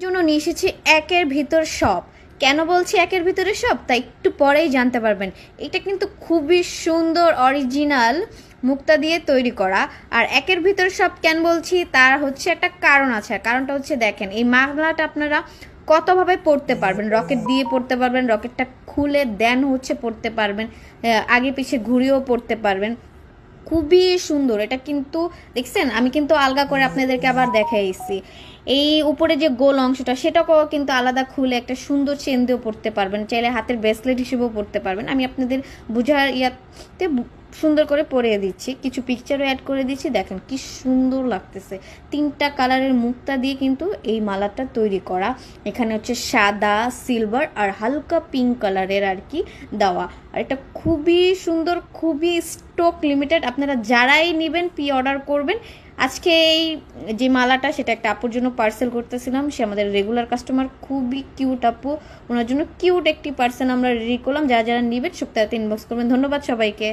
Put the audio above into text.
জন্য নিয়ে এসেছি একের ভিতর সব। কেন বলছি একের ভিতরে সব, তাই একটু পরেই জানতে পারবেন। এটা কিন্তু খুবই সুন্দর অরিজিনাল মুক্তা দিয়ে তৈরি করা। আর একের ভিতর সব কেন বলছি, তার হচ্ছে একটা কারণ আছে। কারণটা হচ্ছে দেখেন, এই মালাটা আপনারা কতভাবে পড়তে পারবেন। রকেট দিয়ে পড়তে পারবেন, রকেটটা খুলে দেন হচ্ছে পড়তে পারবেন, আগে পিছে ঘুরিয়েও পড়তে পারবেন। খুবই সুন্দর এটা কিন্তু। দেখছেন, আমি কিন্তু আলগা করে আপনাদেরকে আবার দেখাইছি। এই উপরে যে গোল অংশটা, সেটাকেও কিন্তু আলাদা খুলে একটা সুন্দর চেন দিয়েও পরতে পারবেন, চাইলে হাতের ব্রেসলেট হিসেবেও পরতে পারবেন। আমি আপনাদের বুঝার ইয়াতে সুন্দর করে পরিয়ে দিচ্ছি, কিছু পিকচারও অ্যাড করে দিচ্ছি। দেখেন কি সুন্দর লাগতেছে। 3টা কালারের মুক্তা দিয়ে কিন্তু এই মালাটা তৈরি করা। এখানে হচ্ছে সাদা, সিলভার আর হালকা পিঙ্ক কালারের আর কি দেওয়া। আর এটা খুবই সুন্দর, খুবই স্টক লিমিটেড। আপনারা যারাই নেবেন প্রি অর্ডার করবেন। আজকে এই যে মালাটা, সেটা একটা আপুর জন্য পার্সেল করতেছিলাম। সে আমাদের রেগুলার কাস্টমার, খুবই কিউট আপু। ওনার জন্য কিউট একটি পার্সেল আমরা রেডি করলাম। যারা যারা নেবেন সপ্তাহে ইনবক্স করবেন। ধন্যবাদ সবাইকে।